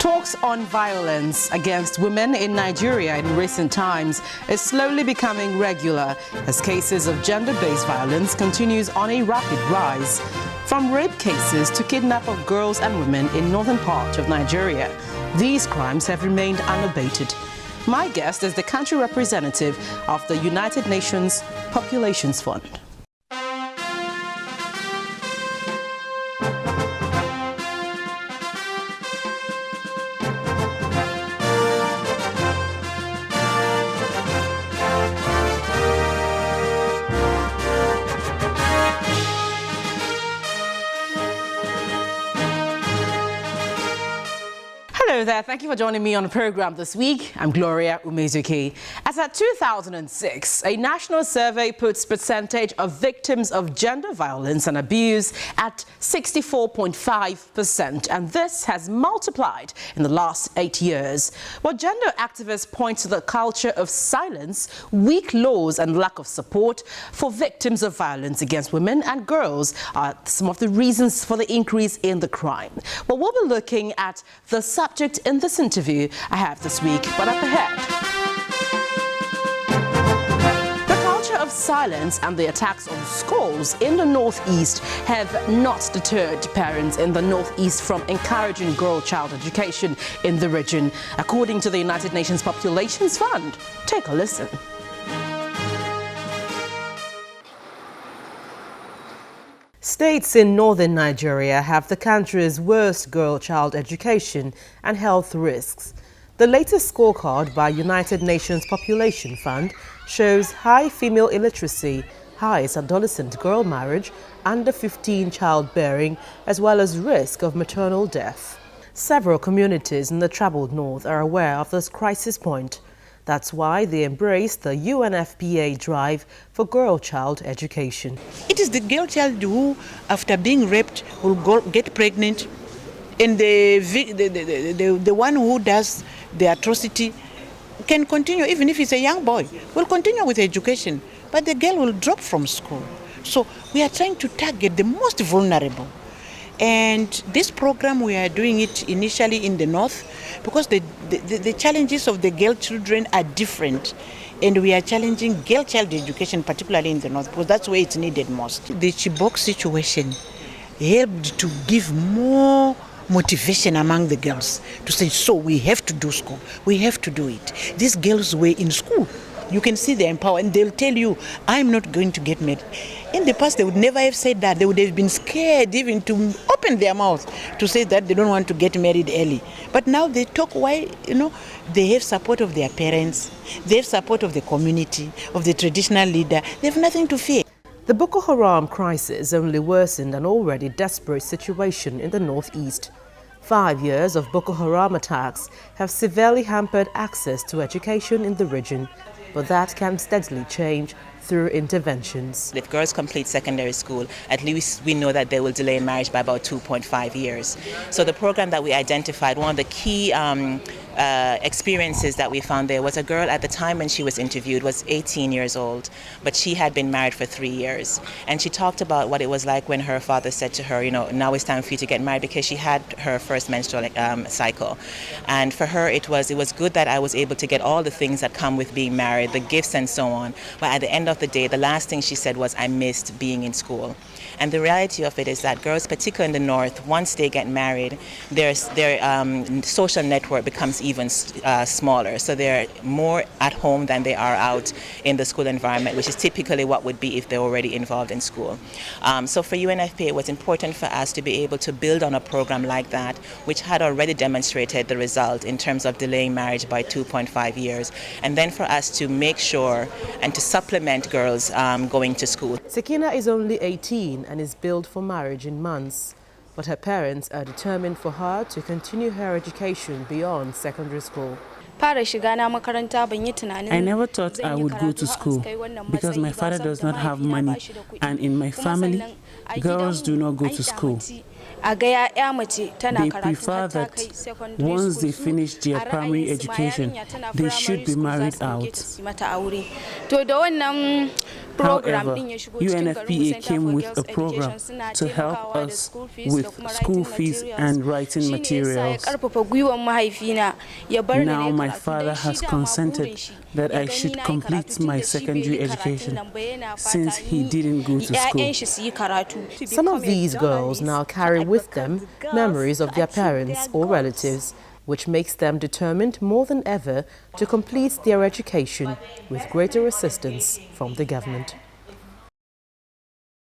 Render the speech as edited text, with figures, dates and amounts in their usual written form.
Talks on violence against women in Nigeria in recent times is slowly becoming regular as cases of gender-based violence continues on a rapid rise. From rape cases to kidnap of girls and women in northern part of Nigeria, these crimes have remained unabated. My guest is the country representative of the United Nations Populations Fund. Hello there, thank you for joining me on the program this week. I'm Gloria Umezuki. As at 2006, a national survey puts percentage of victims of gender violence and abuse at 64.5%, and this has multiplied in the last 8 years. But gender activists point to the culture of silence, weak laws and lack of support for victims of violence against women and girls are some of the reasons for the increase in the crime. Well, we'll be looking at the subject in this interview I have this week, but up ahead. The culture of silence and the attacks on schools in the Northeast have not deterred parents in the Northeast from encouraging girl-child education in the region, according to the United Nations Populations Fund. Take a listen. States in northern Nigeria have the country's worst girl-child education and health risks. The latest scorecard by United Nations Population Fund shows high female illiteracy, highest adolescent girl marriage, under 15 childbearing, as well as risk of maternal death. Several communities in the troubled north are aware of this crisis point. That's why they embrace the UNFPA drive for girl-child education. It is the girl child who, after being raped, will get pregnant, and the one who does the atrocity can continue, even if he's a young boy, will continue with education, but the girl will drop from school. So we are trying to target the most vulnerable. And this program, we are doing it initially in the north because the challenges of the girl children are different, and we are challenging girl child education, particularly in the north, because that's where it's needed most. The Chibok situation helped to give more motivation among the girls to say, so we have to do school, we have to do it. These girls were in school. You can see they're empowered, and they'll tell you, I'm not going to get married. In the past, they would never have said that. They would have been scared even to open their mouth to say that they don't want to get married early. But now they talk why, they have support of their parents, they have support of the community, of the traditional leader. They have nothing to fear. The Boko Haram crisis only worsened an already desperate situation in the Northeast. 5 years of Boko Haram attacks have severely hampered access to education in the region, but that can steadily change through interventions. If girls complete secondary school, at least we know that they will delay marriage by about 2.5 years. So the program that we identified, one of the key experiences that we found there was a girl at the time when she was interviewed was 18 years old, but she had been married for 3 years. And she talked about what it was like when her father said to her, now it's time for you to get married, because she had her first menstrual cycle. And for her, it was good that I was able to get all the things that come with being married, the gifts and so on. But at the end of the day, the last thing she said was, I missed being in school. And the reality of it is that girls, particularly in the north, once they get married, their social network becomes even smaller. So they're more at home than they are out in the school environment, which is typically what would be if they're already involved in school. So for UNFPA, it was important for us to be able to build on a program like that, which had already demonstrated the result in terms of delaying marriage by 2.5 years. And then for us to make sure and to supplement girls going to school. Sakina is only 18 and is billed for marriage in months, but her parents are determined for her to continue her education beyond secondary school. I never thought I would go to school because my father does not have money, and in my family, girls do not go to school. They prefer that once they finish their primary education, they should be married out. However, UNFPA came with a program to help us with school fees and writing materials. Now my father has consented that I should complete my secondary education since he didn't go to school. Some of these girls now carry with them memories of their parents or relatives, which makes them determined more than ever to complete their education with greater assistance from the government.